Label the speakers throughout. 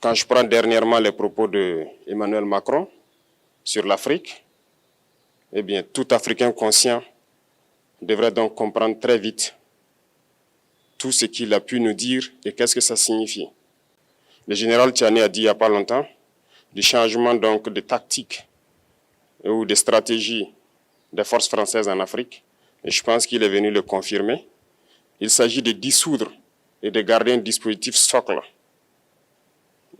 Speaker 1: Quand je prends dernièrement les propos d'Emmanuel Macron sur l'Afrique, eh bien, tout Africain conscient devrait donc comprendre très vite tout ce qu'il a pu nous dire et qu'est-ce que ça signifie. Le général Tiani a dit il n'y a pas longtemps du changement donc de tactique ou de stratégie des forces françaises en Afrique. Et je pense qu'il est venu le confirmer. Il s'agit de dissoudre et de garder un dispositif socle.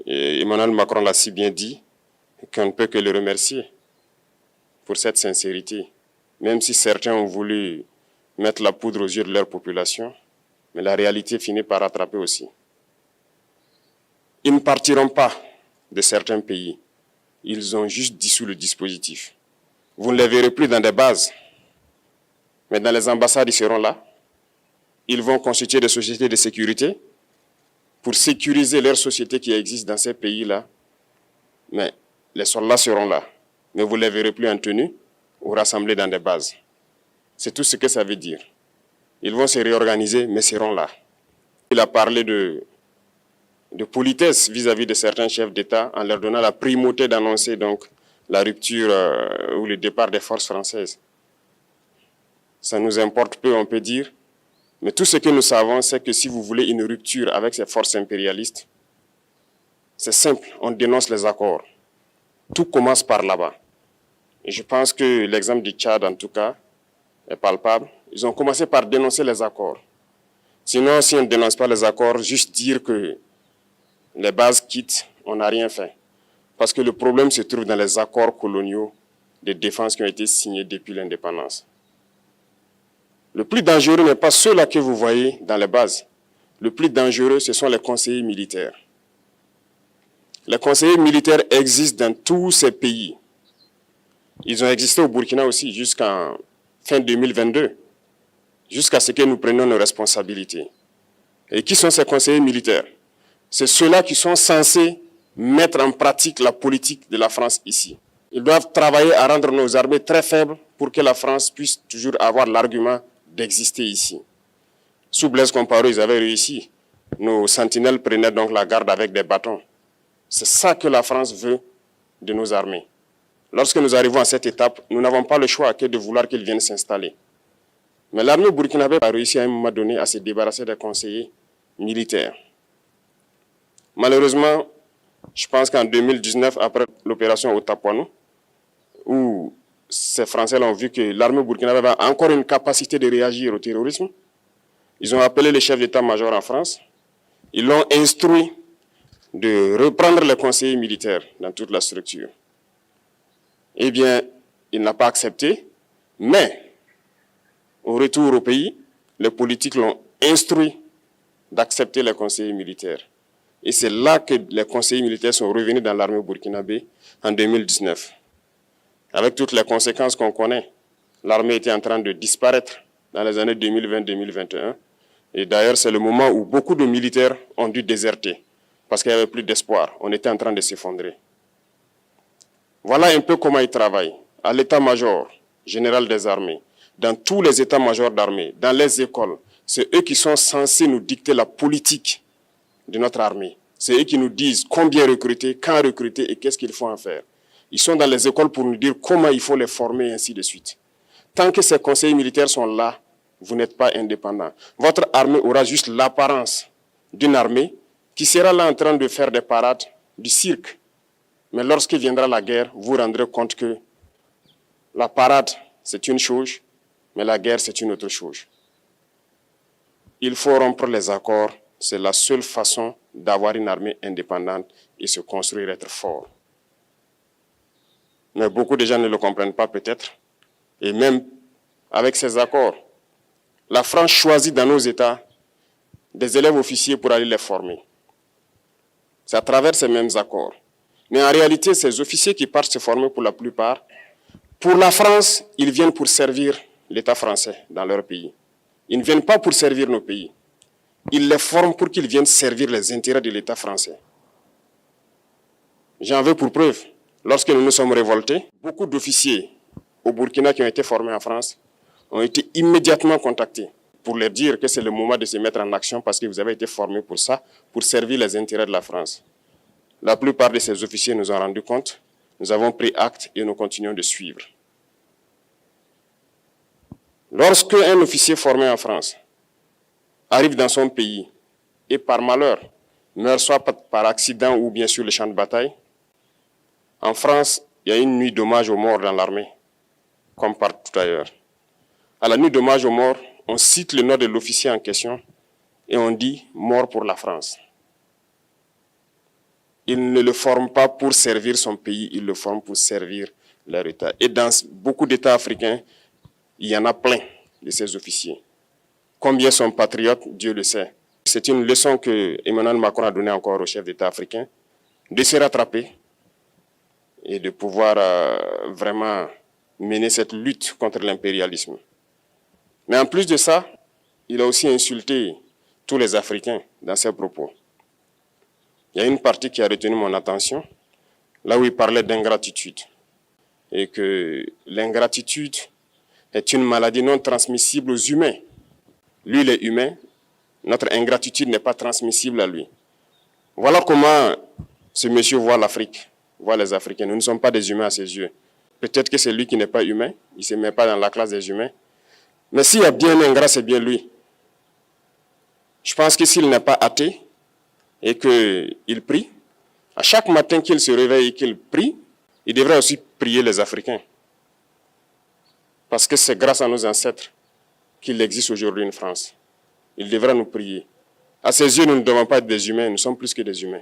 Speaker 1: Et Emmanuel Macron l'a si bien dit qu'on ne peut que le remercier pour cette sincérité. Même si certains ont voulu mettre la poudre aux yeux de leur population, mais la réalité finit par rattraper aussi. Ils ne partiront pas de certains pays. Ils ont juste dissous le dispositif. Vous ne les verrez plus dans des bases, mais dans les ambassades, ils seront là. Ils vont constituer des sociétés de sécurité pour sécuriser leurs sociétés qui existent dans ces pays-là. Mais les soldats seront là. Mais vous ne les verrez plus en tenue ou rassemblés dans des bases. C'est tout ce que ça veut dire. Ils vont se réorganiser, mais seront là. Il a parlé de politesse vis-à-vis de certains chefs d'État en leur donnant la primauté d'annoncer donc la rupture ou le départ des forces françaises. Ça nous importe peu, on peut dire. Mais tout ce que nous savons, c'est que si vous voulez une rupture avec ces forces impérialistes, c'est simple, on dénonce les accords. Tout commence par là-bas. Et je pense que l'exemple du Tchad, en tout cas, est palpable. Ils ont commencé par dénoncer les accords. Sinon, si on ne dénonce pas les accords, juste dire que les bases quittent, on n'a rien fait. Parce que le problème se trouve dans les accords coloniaux de défense qui ont été signés depuis l'indépendance. Le plus dangereux n'est pas ceux-là que vous voyez dans les bases. Le plus dangereux, ce sont les conseillers militaires. Les conseillers militaires existent dans tous ces pays. Ils ont existé au Burkina aussi jusqu'en fin 2022, jusqu'à ce que nous prenions nos responsabilités. Et qui sont ces conseillers militaires? C'est ceux-là qui sont censés mettre en pratique la politique de la France ici. Ils doivent travailler à rendre nos armées très faibles pour que la France puisse toujours avoir l'argument d'exister ici. Sous Blaise Compaoré, ils avaient réussi. Nos sentinelles prenaient donc la garde avec des bâtons. C'est ça que la France veut de nos armées. Lorsque nous arrivons à cette étape, nous n'avons pas le choix que de vouloir qu'ils viennent s'installer. Mais l'armée burkinabé a réussi à un moment donné à se débarrasser des conseillers militaires. Malheureusement, je pense qu'en 2019, après l'opération Otapuano, où ces Français ont vu que l'armée burkinabé avait encore une capacité de réagir au terrorisme, ils ont appelé les chefs d'état-major en France, ils l'ont instruit de reprendre les conseillers militaires dans toute la structure. Eh bien, il n'a pas accepté, mais au retour au pays, les politiques l'ont instruit d'accepter les conseillers militaires. Et c'est là que les conseillers militaires sont revenus dans l'armée burkinabé en 2019. Avec toutes les conséquences qu'on connaît, l'armée était en train de disparaître dans les années 2020-2021. Et d'ailleurs, c'est le moment où beaucoup de militaires ont dû déserter parce qu'il n'y avait plus d'espoir. On était en train de s'effondrer. Voilà un peu comment ils travaillent. À l'état-major général des armées, dans tous les états-majors d'armée, dans les écoles, c'est eux qui sont censés nous dicter la politique de notre armée. C'est eux qui nous disent combien recruter, quand recruter et qu'est-ce qu'il faut en faire. Ils sont dans les écoles pour nous dire comment il faut les former et ainsi de suite. Tant que ces conseillers militaires sont là, vous n'êtes pas indépendant. Votre armée aura juste l'apparence d'une armée qui sera là en train de faire des parades, du cirque. Mais lorsque viendra la guerre, vous vous rendrez compte que la parade, c'est une chose, mais la guerre, c'est une autre chose. Il faut rompre les accords. C'est la seule façon d'avoir une armée indépendante et se construire, être fort. Mais beaucoup de gens ne le comprennent pas peut-être. Et même avec ces accords, la France choisit dans nos États des élèves officiers pour aller les former. C'est à travers ces mêmes accords. Mais en réalité, ces officiers qui partent se former pour la plupart, pour la France, ils viennent pour servir l'État français dans leur pays. Ils ne viennent pas pour servir nos pays. Ils les forment pour qu'ils viennent servir les intérêts de l'État français. J'en veux pour preuve. Lorsque nous nous sommes révoltés, beaucoup d'officiers au Burkina qui ont été formés en France ont été immédiatement contactés pour leur dire que c'est le moment de se mettre en action parce que vous avez été formés pour ça, pour servir les intérêts de la France. La plupart de ces officiers nous ont rendu compte. Nous avons pris acte et nous continuons de suivre. Lorsque un officier formé en France arrive dans son pays et par malheur meurt soit par accident ou bien sur le champ de bataille, en France, il y a une nuit d'hommage aux morts dans l'armée, comme partout ailleurs. À la nuit d'hommage aux morts, on cite le nom de l'officier en question et on dit « mort pour la France ». Il ne le forme pas pour servir son pays, il le forme pour servir leur État. Et dans beaucoup d'États africains, il y en a plein de ces officiers. Combien sont patriotes, Dieu le sait. C'est une leçon que Emmanuel Macron a donnée encore aux chefs d'État africains, de se rattraper et de pouvoir vraiment mener cette lutte contre l'impérialisme. Mais en plus de ça, il a aussi insulté tous les Africains dans ses propos. Il y a une partie qui a retenu mon attention, là où il parlait d'ingratitude. Et que l'ingratitude est une maladie non transmissible aux humains. Lui, il est humain, notre ingratitude n'est pas transmissible à lui. Voilà comment ce monsieur voit l'Afrique, voit les Africains. Nous ne sommes pas des humains à ses yeux. Peut-être que c'est lui qui n'est pas humain, il ne se met pas dans la classe des humains. Mais s'il y a bien un ingrat, c'est bien lui. Je pense que s'il n'est pas athée et qu'il prie, à chaque matin qu'il se réveille et qu'il prie, il devrait aussi prier les Africains. Parce que c'est grâce à nos ancêtres qu'il existe aujourd'hui une France. Il devrait nous prier. À ses yeux, nous ne devons pas être des humains, nous sommes plus que des humains.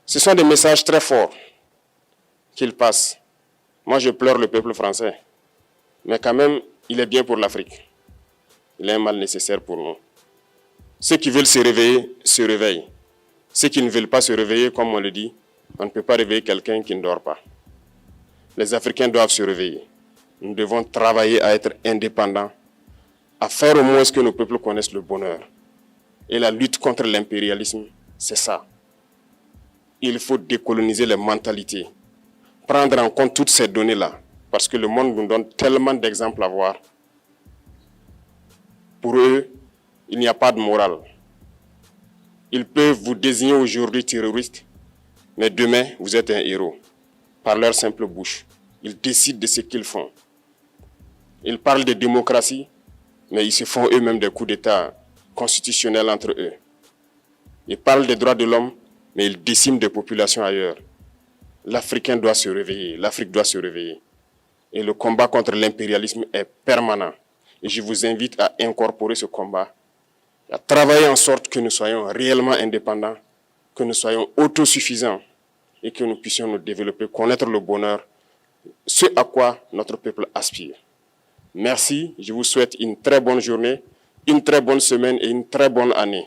Speaker 1: Ce sont des messages très forts qu'il passe. Moi, je pleure le peuple français. Mais quand même, il est bien pour l'Afrique. Il est un mal nécessaire pour nous. Ceux qui veulent se réveiller, se réveillent. Ceux qui ne veulent pas se réveiller, comme on le dit, on ne peut pas réveiller quelqu'un qui ne dort pas. Les Africains doivent se réveiller. Nous devons travailler à être indépendants, à faire au moins ce que nos peuples connaissent le bonheur. Et la lutte contre l'impérialisme, c'est ça. Il faut décoloniser les mentalités, prendre en compte toutes ces données-là, parce que le monde nous donne tellement d'exemples à voir. Pour eux, il n'y a pas de morale. Ils peuvent vous désigner aujourd'hui terroriste, mais demain, vous êtes un héros, par leur simple bouche. Ils décident de ce qu'ils font. Ils parlent de démocratie, mais ils se font eux-mêmes des coups d'État constitutionnels entre eux. Ils parlent des droits de l'homme, mais ils déciment des populations ailleurs. L'Africain doit se réveiller, l'Afrique doit se réveiller. Et le combat contre l'impérialisme est permanent. Et je vous invite à incorporer ce combat, à travailler en sorte que nous soyons réellement indépendants, que nous soyons autosuffisants et que nous puissions nous développer, connaître le bonheur, ce à quoi notre peuple aspire. Merci, je vous souhaite une très bonne journée, une très bonne semaine et une très bonne année.